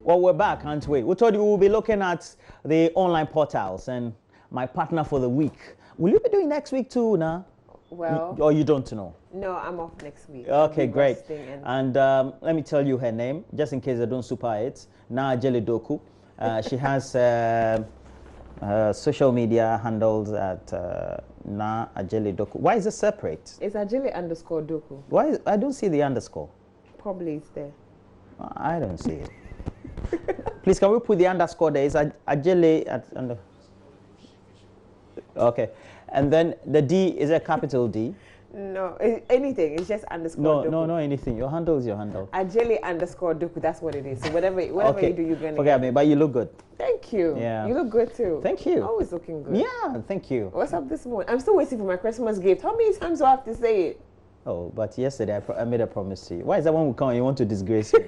Well, we're back, aren't we? We told you we'll be looking at the online portals and my partner for the week. Will you be doing next week too, now? Well, or you don't know? No, I'm off next week. Okay, great. And let me tell you her name, just in case I don't super it. Na Ajele Doku. She has social media handles at Na Ajele Doku. Why is it separate? It's Ajele_Doku. Why? I don't see the underscore. Probably it's there. I don't see it. Please, can we put the underscore there? It's Ajele at under. Okay. And then the D, is a capital D? No, anything. It's just underscore Doku. No, anything. Your handle is your handle. Ajele_Doku, that's what it is. So whatever okay. You do, you're going to forget me, but you look good. Thank you. Yeah. You look good too. Thank you. Always looking good. Yeah, thank you. What's up this morning? I'm still waiting for my Christmas gift. How many times do I have to say it? Oh, but yesterday I made a promise to you. Why is that when we come and you want to disgrace me?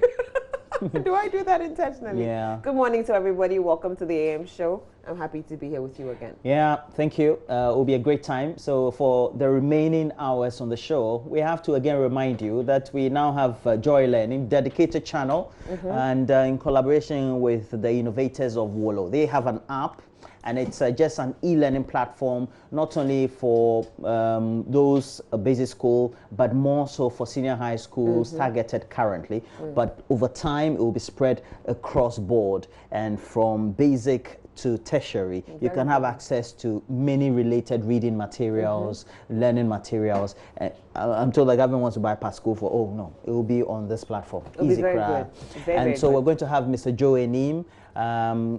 Do I do that intentionally? Yeah. Good morning to everybody. Welcome to the AM show. I'm happy to be here with you again. Yeah, thank you. It will be a great time. So for the remaining hours on the show, we have to again remind you that we now have Joy Learning, dedicated channel, and in collaboration with the innovators of Wolo. They have an app. And it's just an e-learning platform, not only for those basic school, but more so for senior high schools targeted currently. But over time, it will be spread across board. And from basic to tertiary, you can have access to many related reading materials, learning materials. I'm told the government wants to bypass school for, oh no, it will be on this platform. Easy very good. And so we're going to have Mr. JoyNews,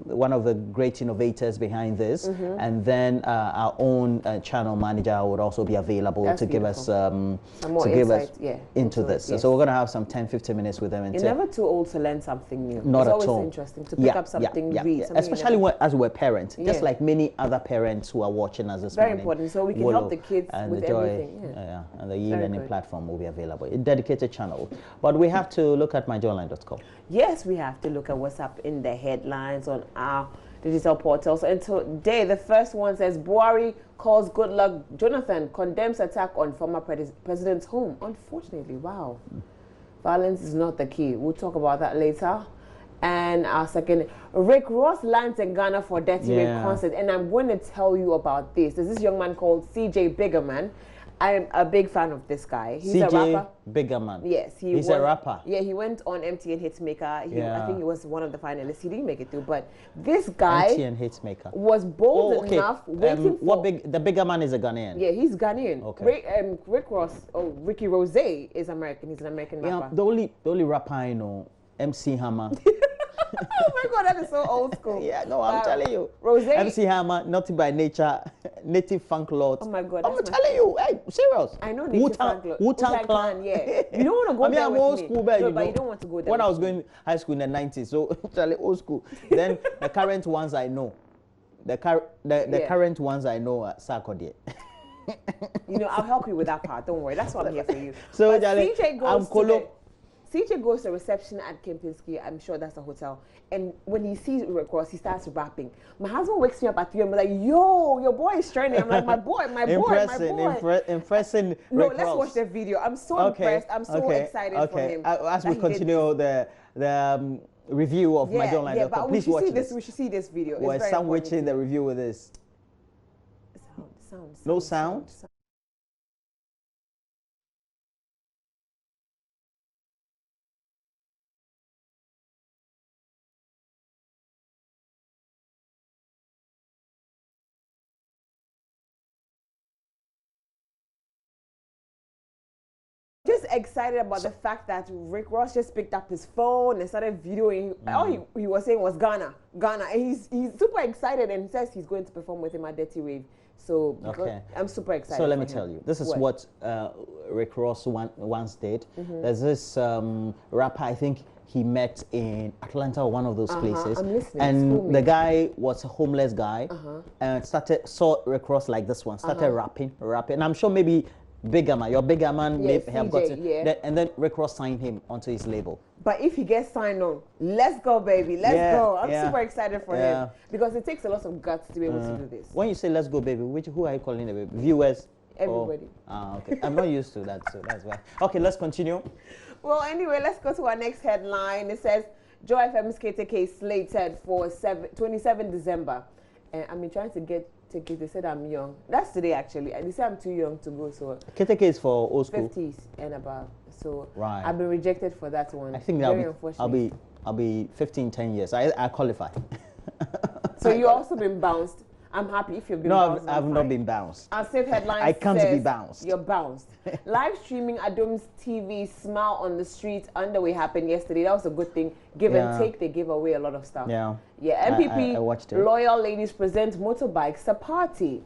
one of the great innovators behind this, and then our own channel manager would also be available to give us some more insight into this. Yes. So we're going to have some 10-15 minutes with them. You're never too old to learn something new. Not it's at always all. Interesting to pick up something, read something. Especially as we're parents, just like many other parents who are watching us this morning. Very important. So we can help the kids and with everything. And the e-learning platform will be available. A dedicated channel. But we have to look at myjoyline.com. Yes, we have to look at what's up in the headlines on our digital portals. And today, the first one says, Buhari calls Goodluck Jonathan, condemns attack on former president's home. Unfortunately, wow. Violence is not the key. We'll talk about that later. And our second, Rick Ross lands in Ghana for Dirty Ray concert. And I'm going to tell you about this. There's this young man called CJ Biggerman. I'm a big fan of this guy. He's a rapper. Biggerman. Yes, he's a rapper. Yeah, he went on MTN Hitmaker. I think he was one of the finalists. He didn't make it through, but this guy MTN Hitmaker was bold enough. Waiting for the Biggerman is a Ghanaian. Yeah, he's Ghanaian. Okay. Rick Ross, Ricky Rose is American. He's an American rapper. The only rapper I know, MC Hammer. Oh my God, that is so old school. Yeah, no, I'm telling you. Rose. MC Hammer, Naughty by Nature, Native Funk Lord. Oh my God. I'm telling you, hey, serious. I know Native Funk Lord. Wu-Tang Clan. Yeah. You don't want to go there I'm old school, but you don't want to go there. When I was going high school in the 90s, so actually old school. Then the current ones I know. The current ones I know are Sarkodie. You know, I'll help you with that part. Don't worry. That's what I'm here for you. So CJ goes to the reception at Kempinski. I'm sure that's the hotel. And when he sees Rick Ross, he starts rapping. My husband wakes me up at 3 and like, yo, your boy is training. I'm like, my boy. Impressing No, Rick let's Ross. watch the video. I'm so impressed. I'm so excited for him. As we continue the review of myjoyline.com, please watch this. We should see this video. We're sandwiching the review with this. Sound. No sound? Just excited about the fact that Rick Ross just picked up his phone and started videoing. All he was saying was Ghana. And he's super excited and says he's going to perform with him at Dirty Rave. So I'm super excited. So let me tell you, this is what Rick Ross once did. There's this rapper, I think he met in Atlanta or one of those places. I'm listening. And the guy was a homeless guy and saw Rick Ross like this one, started rapping. And I'm sure maybe your bigger man may have gotten, and then Rick Ross signed him onto his label. But if he gets signed on, let's go, baby, let's go. I'm super excited for him because it takes a lot of guts to be able to do this. When you say let's go, baby, who are you calling the baby? Viewers? Everybody. Okay. I'm not used to that, so that's why. Okay, let's continue. Well, anyway, let's go to our next headline. It says, Joy FM's KTK slated for 27 December. And I've been trying to get tickets. They said I'm young. That's today, actually. And they said I'm too young to go. So KTK is for old school. 50s and above. So right. I've been rejected for that one. I think I'll be 15, 10 years. I qualify. So you've also been bounced. I'm happy if you've been bounced. No, I've not been bounced. Our safe headline I can't be bounced. You're bounced. Live streaming Adom's TV Smile on the Street underway happened yesterday. That was a good thing. Give and take, they gave away a lot of stuff. Yeah. Yeah, MPP I watched it. Loyal Ladies present motorbikes a party.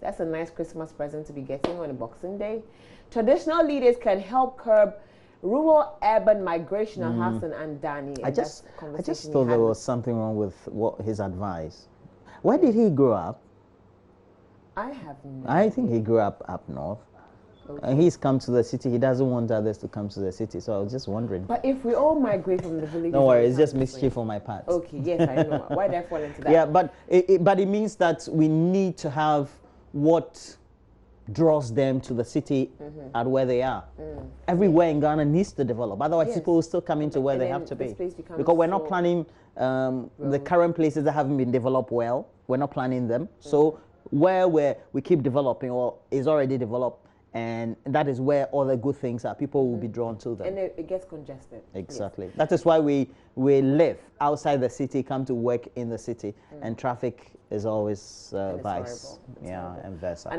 That's a nice Christmas present to be getting on a Boxing Day. Traditional leaders can help curb rural-urban migration. Hassan and Danny. I just thought there was something wrong with his advice. Where did he grow up? I have no I think he grew up north. Okay. And he's come to the city. He doesn't want others to come to the city. So I was just wondering. But if we all migrate from the village, don't worry, it's just mischief on my part. Okay, yes, I know. Why did I fall into that? Yeah, but it means that we need to have what draws them to the city at where they are. Everywhere in Ghana needs to develop. Otherwise, people will still come into where they have to be. Because we're not planning the current places that haven't been developed well. We're not planning them. So where we keep developing or is already developed, and that is where all the good things are. People will be drawn to them. And it gets congested. Exactly. Yes. That is why we live outside the city, come to work in the city, and traffic is always vice. And versa.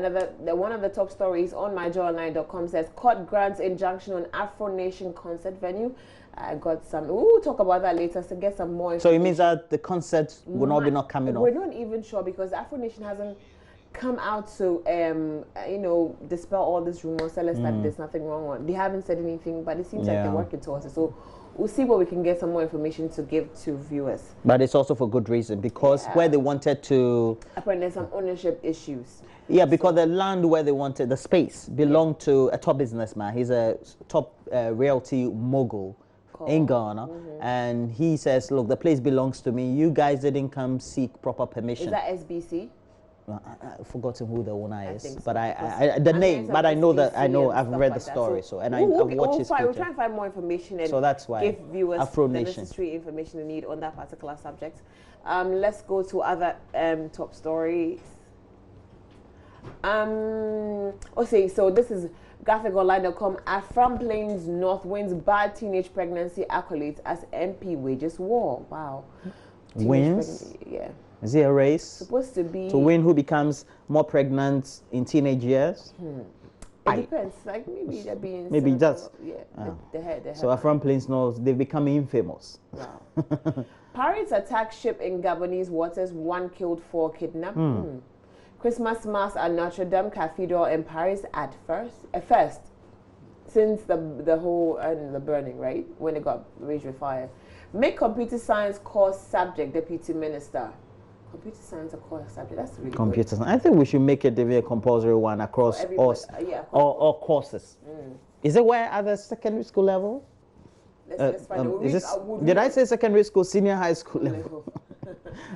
One of the top stories on myjoyonline.com says court grants injunction on Afro Nation concert venue. I got some. We'll talk about that later. So get some more. So it means that the concert will not coming off. We're not even sure because Afro Nation hasn't come out to dispel all these rumors, tell us that there's nothing wrong. They haven't said anything, but it seems like they're working towards it. So we'll see what we can get some more information to give to viewers. But it's also for good reason because where they wanted to, apparently there's some ownership issues. Yeah, because the land where they wanted the space belonged to a top businessman. He's a top realty mogul in Ghana, and he says, "Look, the place belongs to me. You guys didn't come seek proper permission." Is that SBC? I've forgotten who the owner is, but the name. But I know that I've read the story, so and I've watched his footage. We'll try and find more information, and so that's why give viewers the necessary information they need on that particular subject. Let's go to other top stories. Okay, so this is GraphicOnline.com. Afram Plains North wins bad teenage pregnancy accolades as MP wages war. Wow. Wins? Yeah. Is it a race? Supposed to be. To win who becomes more pregnant in teenage years? It depends. Like maybe they're being. Maybe that's. Yeah. The head. So Afram Plains North, they've become infamous. Wow. Pirates attack ship in Gabonese waters. 1 killed, 4 kidnapped. Christmas mass at Notre Dame Cathedral in Paris at first since the whole the burning, right, when it got raised with fire. Make computer science course subject, Deputy Minister. Computer science a course subject. That's really computer good. Science. I think we should make it a compulsory one across all courses. Is it where at the secondary school level? Let's find out. Did I say secondary school, senior high school level?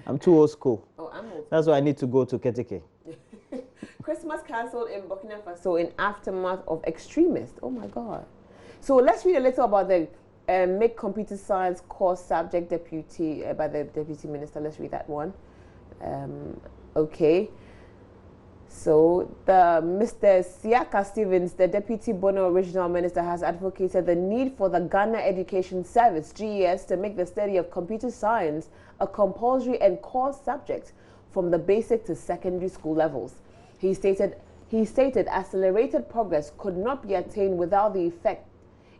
I'm too old school. Oh, I'm old. That's why I need to go to Keteke. Christmas cancelled in Burkina Faso in aftermath of extremists. Oh my God. So let's read a little about the make computer science course subject deputy by the Deputy Minister. Let's read that one. Okay. So the Mr. Siaka Stevens, the Deputy Bono Regional Minister, has advocated the need for the Ghana Education Service, GES, to make the study of computer science a compulsory and core subject from the basic to secondary school levels. He stated accelerated progress could not be attained without the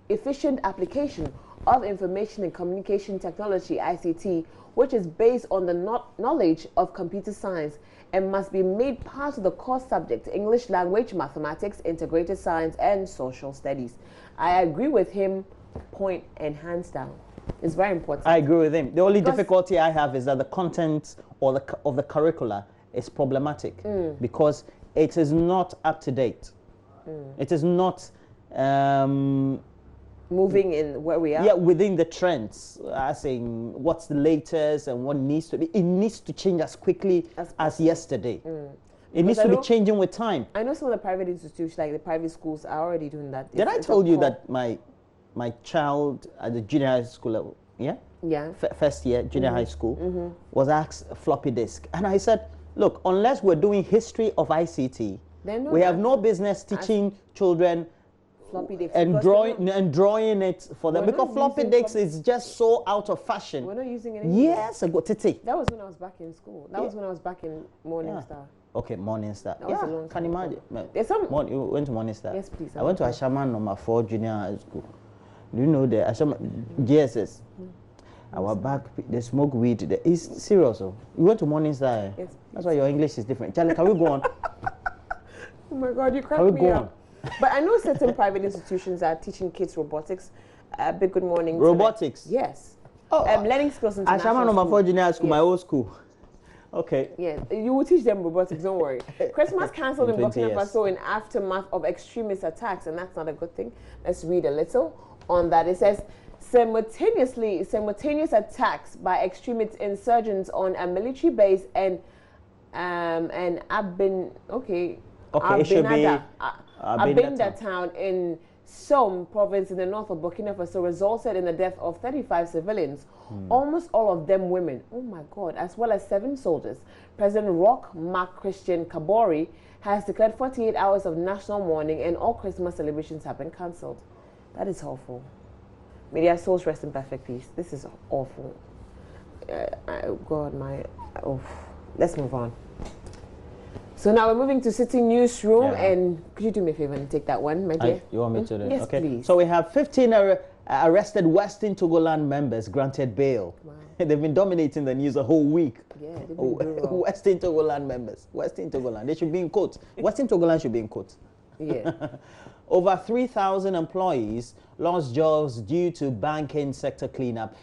efficient application of information and communication technology, ICT, which is based on the knowledge of computer science and must be made part of the core subject, English language, mathematics, integrated science, and social studies. I agree with him, point and hands down. It's very important. I agree with him. The only difficulty I have is that the content of the curricula is problematic because it is not up to date. It is not moving in where we are. Yeah, within the trends. Saying what's the latest and what needs to be. It needs to change as quickly as yesterday. It needs to be changing with time. I know some of the private institutions, like the private schools, are already doing that. Did I tell you that my child at the junior high school level, Yeah. First year, junior high school, was asked a floppy disk. And I said, look, unless we're doing history of ICT, we have no business teaching children floppy disks and drawing it for them, because floppy disks is just so out of fashion. We're not using it anymore. Yes, I got Titi. That was when I was back in school. That was when I was back in Morning Star. Okay, Morning Star. That was a long time can ago. imagine. There's some. You went to Morning Star? Yes, please. I went to Ashaman number 4 junior high school. Do you know the Ashaman GSS? Our back, they smoke weed. It's serious. Oh. You went to Morning Star. Eh? Yes. That's why your English is different. Charlie, can we go on? Oh my God, you cracked me up. But I know certain private institutions are teaching kids robotics. Big good morning. Robotics? Yes. Oh, learning skills international Ashaman number 4 junior high school, my old school. Okay. Yeah, you will teach them robotics, don't worry. Christmas cancelled in Burkina Faso in aftermath of extremist attacks, and that's not a good thing. Let's read a little on that. It says, simultaneous attacks by extremist insurgents on a military base and Abinda town in Somme province in the north of Burkina Faso resulted in the death of 35 civilians, almost all of them women. Oh my God, as well as 7 soldiers. President Roch Marc Christian Kabore has declared 48 hours of national mourning, and all Christmas celebrations have been cancelled. That is awful. May their souls rest in perfect peace. This is awful. Let's move on. So now we're moving to City Newsroom, and could you do me a favor and take that one, my dear? You want me to do it? Yes, okay. please. So we have 15 arrested Western Togoland members granted bail. Wow. They've been dominating the news a whole week. Yeah, they've been well. Western Togoland members. Western Togoland. They should be in court. Western Togoland should be in court. Yeah. Over 3,000 employees lost jobs due to banking sector cleanup.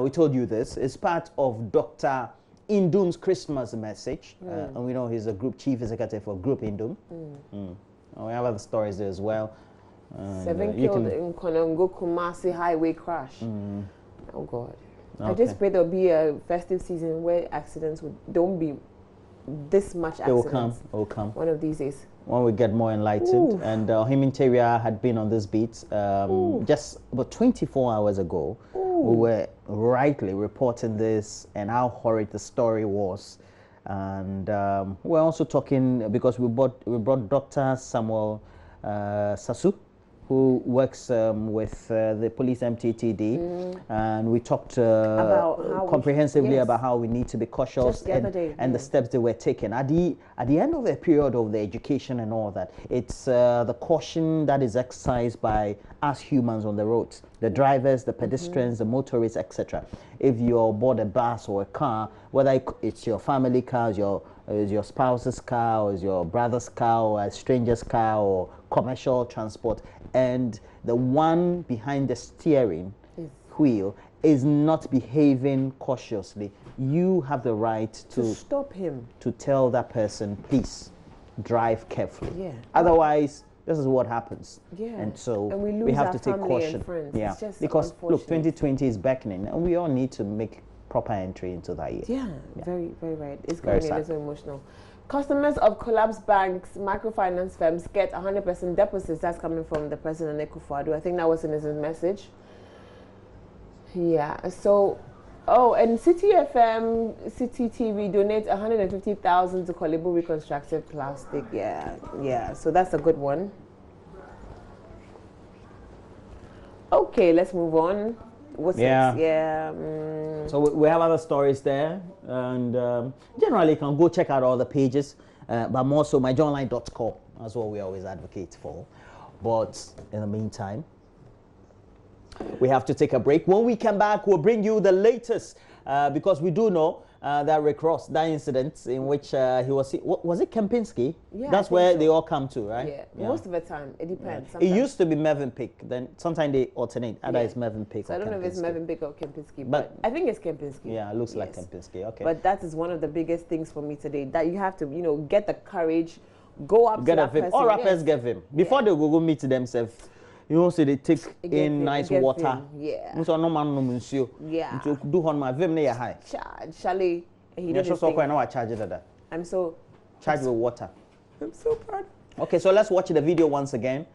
We told you this. It's part of Dr. Indum's Christmas message. And we know he's a group chief executive for Group Indum. We have other stories there as well. 7 killed in Konongo Kumasi highway crash. Oh God. Okay. I just pray there'll be a festive season where accidents don't be this much accidents. It will come. One of these days. When we get more enlightened. Oof. And Himinteria had been on this beat just about 24 hours ago. Ooh. We were rightly reporting this and how horrid the story was. And we're also talking, because we brought Dr. Samuel Sasu, who works with the police MTTD, and we talked comprehensively about how we need to be cautious and the steps that we're taking. At the end of the period of the education and all that, it's the caution that is exercised by us humans on the roads, the drivers, the pedestrians, the motorists, etc. If you're aboard a bus or a car, whether it's your family car, your spouse's car, or your brother's car, or a stranger's car, or commercial transport, and the one behind the steering wheel is not behaving cautiously, you have the right to stop him, to tell that person, please drive carefully. Yeah. Otherwise, this is what happens. Yeah. And so we have to take caution. Yeah. Because look, 2020 is beckoning, and we all need to make proper entry into that year. Yeah. Very, very right. It's going to be a little emotional. Customers of collapsed banks, microfinance firms get 100% deposits. That's coming from the President Akufo-Addo. I think that was in his message. Yeah. So, and City FM, City TV donate 150,000 to Kolibu reconstructed plastic. Yeah. So that's a good one. Okay, let's move on. What's next? Yeah. So we have other stories there, and generally you can go check out all the pages, but more so myjournline.com. That's what we always advocate for. But in the meantime, we have to take a break. When we come back, we'll bring you the latest, because we do know that Rick Ross, that incident in which he was it Kempinski? Yeah, that's where they all come to, right? Yeah, most of the time. It depends. It used to be Mervyn Pick, then sometimes they alternate. Either it's Mervyn Pick so or I don't know if it's Mervyn Pick or Kempinski, but I think it's Kempinski. Yeah, it looks like Kempinski, okay. But that is one of the biggest things for me today, that you have to, get the courage, go up to that person. All rappers get him. Before they go meet themselves, you know, so they take in nice water. Yeah. So no man no monsieur. Yeah. To do on my vim near high. Charlie. I'm so charged with water. I'm so proud. Okay, so let's watch the video once again.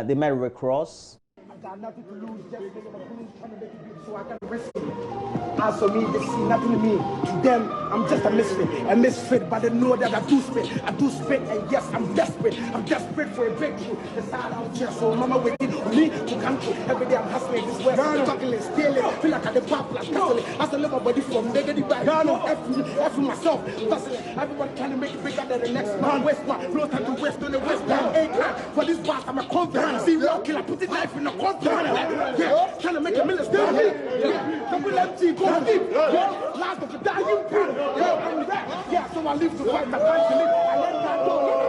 They met Rick Ross. I got nothing to lose, just making my blues, trying to make it big so I can risk it. As for me, they see nothing to me. To them, I'm just a misfit, but they know that I do spit, and yes, I'm desperate for a breakthrough. The side out here, so mama waiting for me to come through. Every day I'm hustling this west, juggling, stealing, feel like I the pop, like hustling. I still live my body from negative back. F myself, hustling. Everyone trying to make it bigger than the next man. West man, no time to waste on the west man. Ain't time for this boss, I'm a confident. See, real killer, put it life in a confident. Yeah, trying to make a million still me. Yeah, double MG, go deep. Yeah, last of the dying people. Yeah, I'm back. Yeah, so I live to fight, I can't believe I let that go.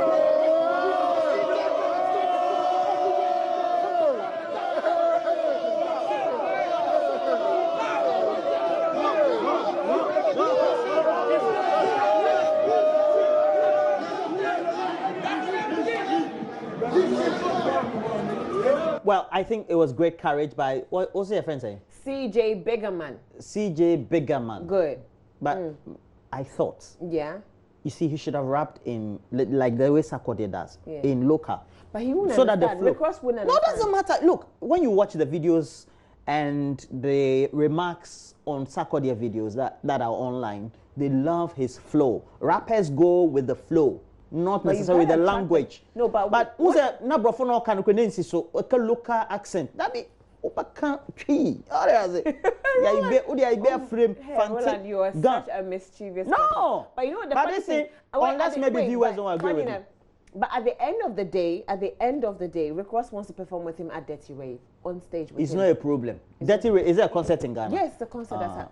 Well, I think it was great courage by, what's your friend saying? CJ Biggerman. CJ Biggerman. Good. But I thought, yeah, you see, he should have rapped in, like the way Sarkodie does, in local. But he wouldn't so that the understand. flow. No, doesn't matter. Look, when you watch the videos and the remarks on Sarkodie videos that are online, they love his flow. Rappers go with the flow, not necessarily the language. No, but who's a nabrofo no can credence so a local accent. That be opaka tree. Oh, there's it. Yeah, be frame fancy. You are such a mischievous person. No, but you know the funny thing. Unless maybe viewers don't agree with you. But at the end of the day, Rick Ross wants to perform with him at Dirty Rave on stage with him. It's not a problem. Dirty Rave, is there a concert in Ghana? Yes, the concert that's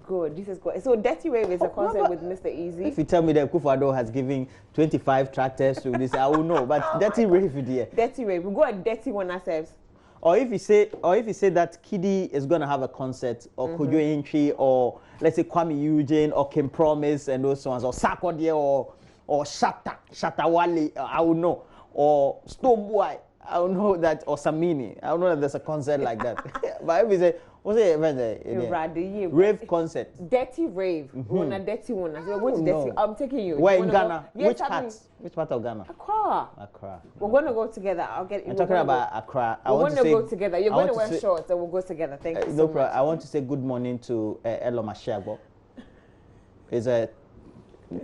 good. This is good. So Dirty Rave is a concert with Mr. Easy. If you tell me that Kufuor has given 25 tractors to this, I will know. But Dirty Rave, dear. Dirty Rave, we go a dirty one ourselves. Or if you say that Kiddy is going to have a concert, or Kojo Entry, or let's say Kwame Eugene, or Kim Promise, and those ones, or Sarkodie, or Shatawale, I will know, or Stoneboy, I will know that, or Samini, I will know that there's a concert like that. But if you say, what's the event? Rave concert. Dirty Rave. One a dirty one. I said, which dirty? I'm taking you. Where in Ghana? Yes, which part of Ghana? Accra. We're going to go together. I'm talking about Accra. We're going to go together. You're going to wear shorts and we'll go together. Thank you so much. I want to say good morning to Elo Mashiagbo. He's a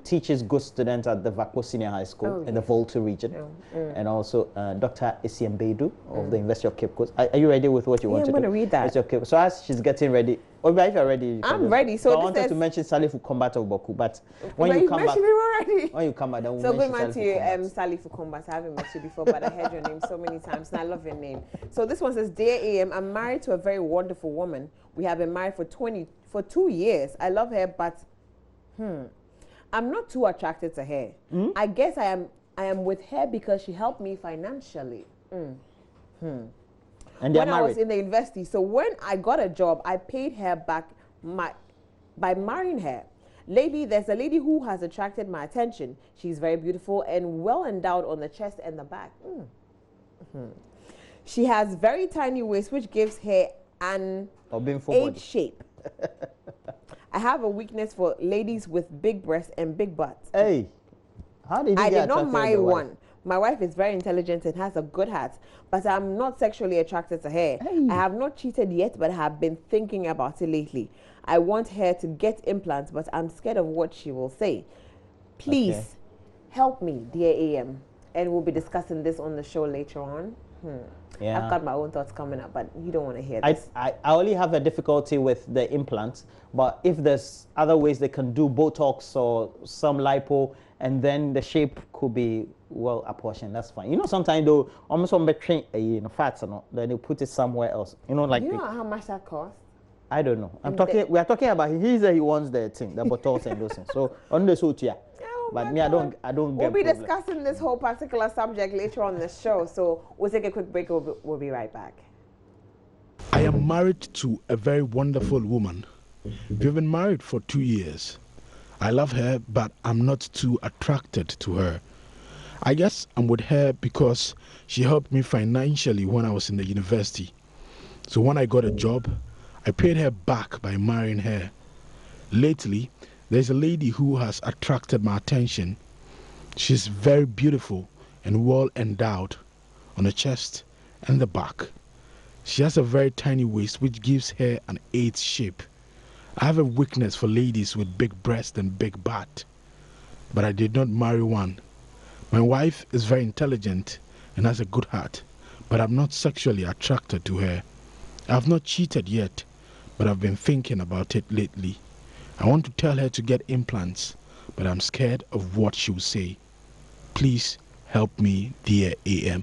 teaches good students at the Vakpo Senior High School in the Volta region, and also Dr. Isiem Beidou of the University of Cape Coast. Are you ready with what you want to do? I'm going to read that. So as she's getting ready, or if you're ready, I'm ready. So I wanted to mention Salifu Combat of Boku, but when you come back, when you come back, then we'll so good man to you, Salifu Combat. I haven't met you before, but I heard your name so many times, and I love your name. So this one says, Dear AM, I'm married to a very wonderful woman. We have been married for 2 years. I love her, but I'm not too attracted to her. I guess I am with her because she helped me financially. And when I was in the university, so when I got a job, I paid her back by marrying her. There's a lady who has attracted my attention. She's very beautiful and well endowed on the chest and the back. She has very tiny waist, which gives her an H shape. I have a weakness for ladies with big breasts and big butts. Hey, how did you I did not marry one. My wife is very intelligent and has a good heart, but I'm not sexually attracted to her. Hey. I have not cheated yet, but I have been thinking about it lately. I want her to get implants, but I'm scared of what she will say. Please help me, dear AM. And we'll be discussing this on the show later on. Yeah. I've got my own thoughts coming up, but you don't want to hear this. I only have a difficulty with the implants, but if there's other ways they can do Botox or some lipo, and then the shape could be well apportioned, that's fine. You know, sometimes though, almost on between fats or not, then they put it somewhere else. You know, like. You know how much that costs? I don't know. We are talking about he wants the thing, the Botox and those things. So on the suit, yeah. But me, I don't get. We'll be discussing this whole particular subject later on the show, so we'll take a quick break. We'll be right back. I am married to a very wonderful woman. We've been married for 2 years. I love her, but I'm not too attracted to her. I guess I'm with her because she helped me financially when I was in the university. So when I got a job, I paid her back by marrying her. Lately, there's a lady who has attracted my attention. She's very beautiful and well endowed on the chest and the back. She has a very tiny waist which gives her an 8 shape. I have a weakness for ladies with big breasts and big butt, but I did not marry one. My wife is very intelligent and has a good heart, but I'm not sexually attracted to her. I have not cheated yet, but I've been thinking about it lately. I want to tell her to get implants, but I'm scared of what she'll say. Please help me, dear AM.